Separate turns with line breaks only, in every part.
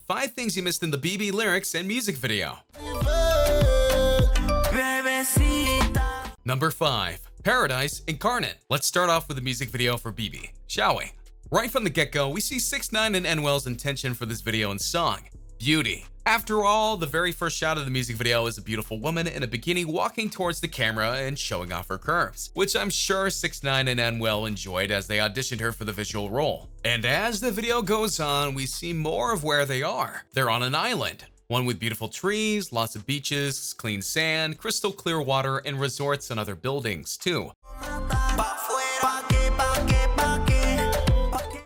5 things you missed in the BEBE lyrics and music video. Number 5. Paradise Incarnate. Let's start off with the music video for BEBE, shall we? Right from the get-go, we see 6ix9ine and Anuel's intention for this video and song: beauty. After all, the very first shot of the music video is a beautiful woman in a bikini walking towards the camera and showing off her curves, which I'm sure 6ix9ine and Anuel enjoyed as they auditioned her for the visual role. And as the video goes on, we see more of where they are. They're on an island, one with beautiful trees, lots of beaches, clean sand, crystal clear water, and resorts and other buildings too,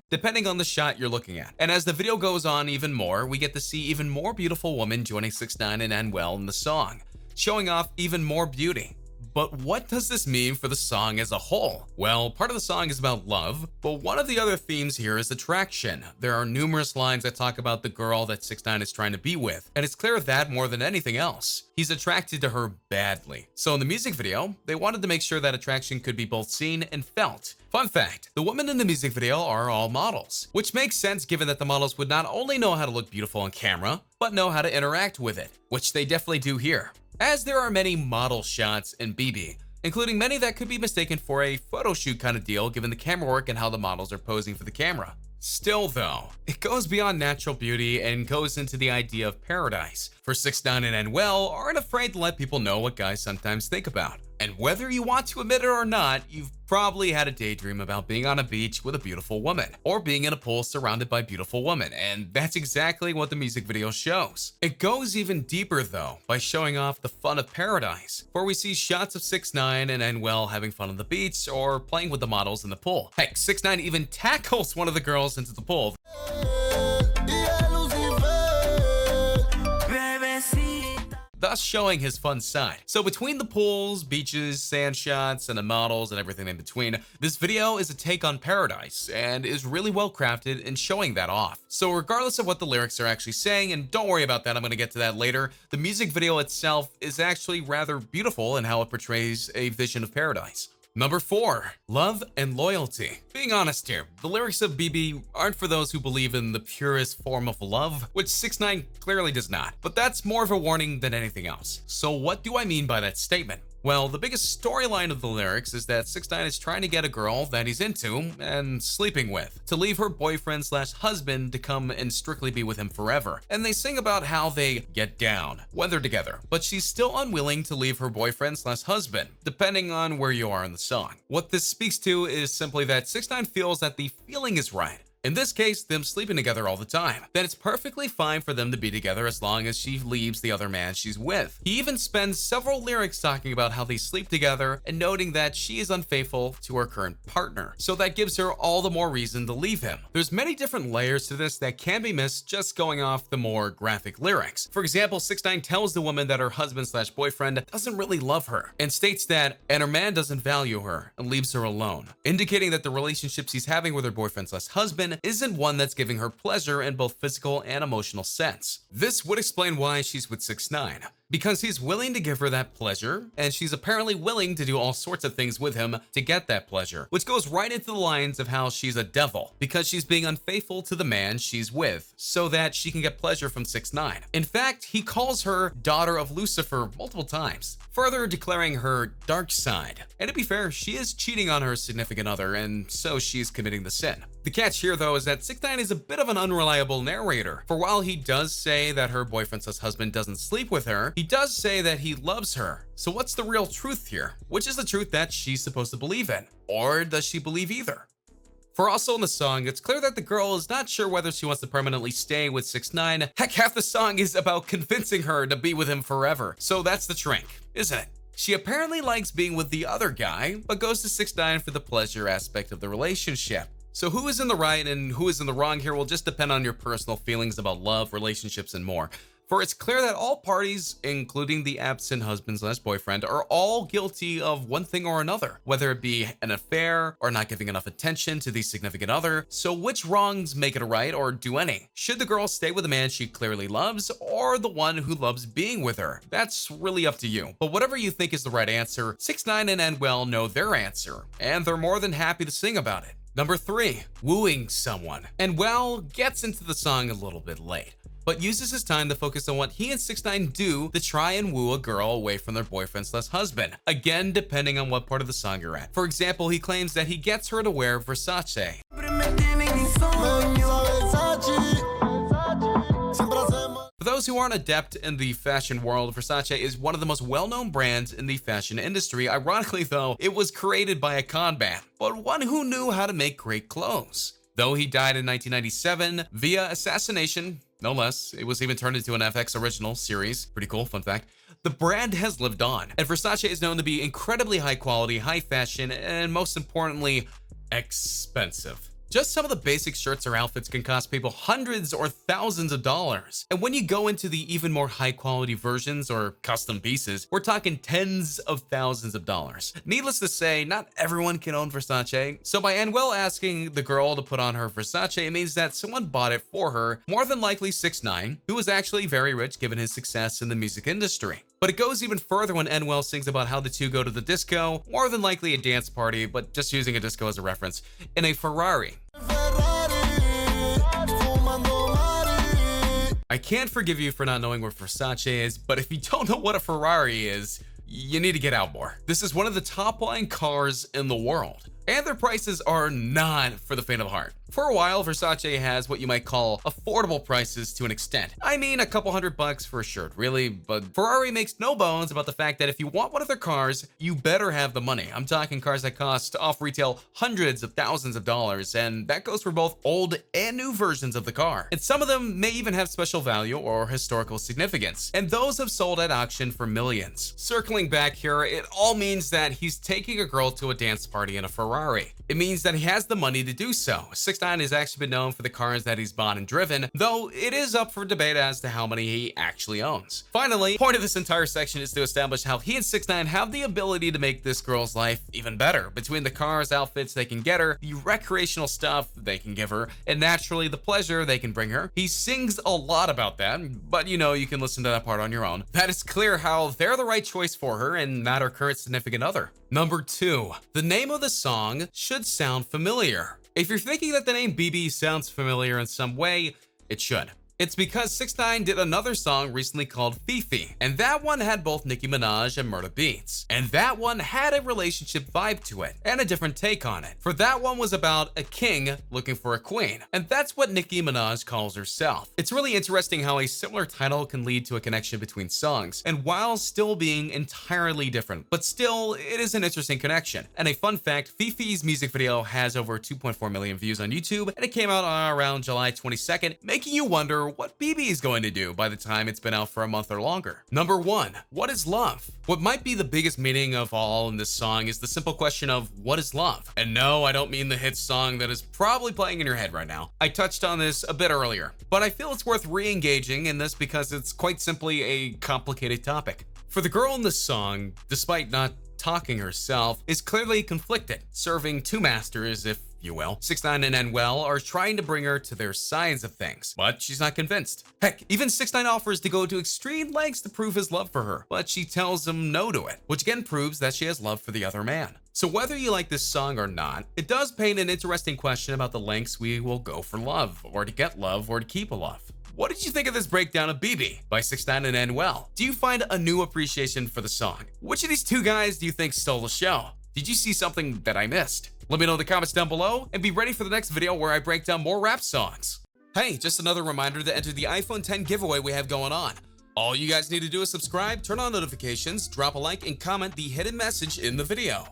depending on the shot you're looking at. And as the video goes on even more, we get to see even more beautiful women joining 6ix9ine and Anuel in the song, showing off even more beauty. But what does this mean for the song as a whole? Well, part of the song is about love, but one of the other themes here is attraction. There are numerous lines that talk about the girl that 6ix9ine is trying to be with, and it's clear that more than anything else, he's attracted to her badly. So in the music video, they wanted to make sure that attraction could be both seen and felt. Fun fact, the women in the music video are all models, which makes sense given that the models would not only know how to look beautiful on camera, but know how to interact with it, which they definitely do here. As there are many model shots in BEBE, including many that could be mistaken for a photo shoot kind of deal given the camera work and how the models are posing for the camera. Still though, it goes beyond natural beauty and goes into the idea of paradise. For 6ix9ine and Anuel aren't afraid to let people know what guys sometimes think about. And whether you want to admit it or not, you've probably had a daydream about being on a beach with a beautiful woman, or being in a pool surrounded by beautiful women, and that's exactly what the music video shows. It goes even deeper though, by showing off the fun of paradise, where we see shots of 6ix9ine and Anuel having fun on the beach or playing with the models in the pool. Heck, 6ix9ine even tackles one of the girls into the pool, thus showing his fun side. So between the pools, beaches, sand shots, and the models and everything in between, this video is a take on paradise and is really well crafted in showing that off. So regardless of what the lyrics are actually saying, and don't worry about that, I'm gonna get to that later, the music video itself is actually rather beautiful in how it portrays a vision of paradise. Number 4, love and loyalty. Being honest here, the lyrics of BEBE aren't for those who believe in the purest form of love, which 6ix9ine clearly does not, but that's more of a warning than anything else. So what do I mean by that statement? Well, the biggest storyline of the lyrics is that 6ix9ine is trying to get a girl that he's into and sleeping with to leave her boyfriend slash husband to come and strictly be with him forever. And they sing about how they get down when they're together, but she's still unwilling to leave her boyfriend slash husband, depending on where you are in the song. What this speaks to is simply that 6ix9ine feels that the feeling is right. In this case, them sleeping together all the time. That it's perfectly fine for them to be together as long as she leaves the other man she's with. He even spends several lyrics talking about how they sleep together and noting that she is unfaithful to her current partner. So that gives her all the more reason to leave him. There's many different layers to this that can be missed just going off the more graphic lyrics. For example, 6ix9ine tells the woman that her husband slash boyfriend doesn't really love her and states that, and her man doesn't value her and leaves her alone, indicating that the relationship she's having with her boyfriend slash husband isn't one that's giving her pleasure in both physical and emotional sense. This would explain why she's with 6ix9ine, because he's willing to give her that pleasure, and she's apparently willing to do all sorts of things with him to get that pleasure, which goes right into the lines of how she's a devil, because she's being unfaithful to the man she's with, so that she can get pleasure from 6ix9ine. In fact, he calls her daughter of Lucifer multiple times, further declaring her dark side. And to be fair, she is cheating on her significant other, and so she's committing the sin. The catch here though is that 6ix9ine is a bit of an unreliable narrator, for while he does say that her boyfriend's husband doesn't sleep with her, he does say that he loves her. So what's the real truth here? Which is the truth that she's supposed to believe in? Or does she believe either? For also in the song, it's clear that the girl is not sure whether she wants to permanently stay with 6ix9ine. Heck, half the song is about convincing her to be with him forever. So that's the trick, isn't it? She apparently likes being with the other guy, but goes to 6ix9ine for the pleasure aspect of the relationship. So who is in the right and who is in the wrong here will just depend on your personal feelings about love, relationships, and more. For it's clear that all parties, including the absent husband slash boyfriend, are all guilty of one thing or another, whether it be an affair or not giving enough attention to the significant other. So which wrongs make it a right, or do any? Should the girl stay with the man she clearly loves, or the one who loves being with her? That's really up to you. But whatever you think is the right answer, 6ix9ine and Anuel know their answer, and they're more than happy to sing about it. Number 3, wooing someone. Anuel gets into the song a little bit late. but uses his time to focus on what he and 6ix9ine do to try and woo a girl away from their boyfriend/husband. Again, depending on what part of the song you're at. For example, he claims that he gets her to wear Versace. For those who aren't adept in the fashion world, Versace is one of the most well-known brands in the fashion industry. Ironically though, it was created by a con man, but one who knew how to make great clothes. Though he died in 1997 via assassination, no less, it was even turned into an FX original series. Pretty cool, fun fact. The brand has lived on, and Versace is known to be incredibly high quality, high fashion, and most importantly, expensive. Just some of the basic shirts or outfits can cost people hundreds or thousands of dollars. And when you go into the even more high quality versions or custom pieces, we're talking tens of thousands of dollars. Needless to say, not everyone can own Versace. So by Anuel asking the girl to put on her Versace, it means that someone bought it for her, more than likely 6ix9ine, who was actually very rich given his success in the music industry. But it goes even further when Anuel sings about how the two go to the disco, more than likely a dance party, but just using a disco as a reference, in a Ferrari. I can't forgive you for not knowing what Versace is, but if you don't know what a Ferrari is, you need to get out more. This is one of the top line cars in the world, and their prices are not for the faint of heart. For a while, Versace has what you might call affordable prices to an extent. I mean, a couple $100 for a shirt, really, but Ferrari makes no bones about the fact that if you want one of their cars, you better have the money. I'm talking cars that cost off retail hundreds of thousands of dollars, and that goes for both old and new versions of the car. And some of them may even have special value or historical significance, and those have sold at auction for millions. Circling back here, it all means that he's taking a girl to a dance party in a Ferrari. It means that he has the money to do so. 6ix9ine has actually been known for the cars that he's bought and driven, though it is up for debate as to how many he actually owns. Finally, the point of this entire section is to establish how he and 6ix9ine have the ability to make this girl's life even better. Between the cars, outfits they can get her, the recreational stuff they can give her, and naturally the pleasure they can bring her. He sings a lot about that, but you know, you can listen to that part on your own. That is clear how they're the right choice for her and not her current significant other. Number 2, the name of the song should sound familiar. If you're thinking that the name BEBE sounds familiar in some way, it should. It's because 6ix9ine did another song recently called FEFE, and that one had both Nicki Minaj and Murda Beats. And that one had a relationship vibe to it, and a different take on it. For that one was about a king looking for a queen, and that's what Nicki Minaj calls herself. It's really interesting how a similar title can lead to a connection between songs, and while still being entirely different, but still, it is an interesting connection. And a fun fact, FEFE's music video has over 2.4 million views on YouTube, and it came out around July 22nd, making you wonder what BEBE is going to do by the time it's been out for a month or longer. Number 1, what is love? What might be the biggest meaning of all in this song is the simple question of what is love? And no, I don't mean the hit song that is probably playing in your head right now. I touched on this a bit earlier, but I feel it's worth re-engaging in this because it's quite simply a complicated topic. For the girl in this song, despite not talking herself, is clearly conflicted, serving two masters, if you will. 6ix9ine and Anuel are trying to bring her to their sides of things, but she's not convinced. Heck, even 6ix9ine offers to go to extreme lengths to prove his love for her, but she tells him no to it, which again proves that she has love for the other man. So whether you like this song or not, it does paint an interesting question about the lengths we will go for love, or to get love, or to keep a love. What did you think of this breakdown of BEBE by 6ix9ine and Anuel? Do you find a new appreciation for the song? Which of these two guys do you think stole the show? Did you see something that I missed? Let me know in the comments down below, and be ready for the next video where I break down more rap songs. Hey, just another reminder to enter the iPhone 10 giveaway we have going on. All you guys need to do is subscribe, turn on notifications, drop a like, and comment the hidden message in the video.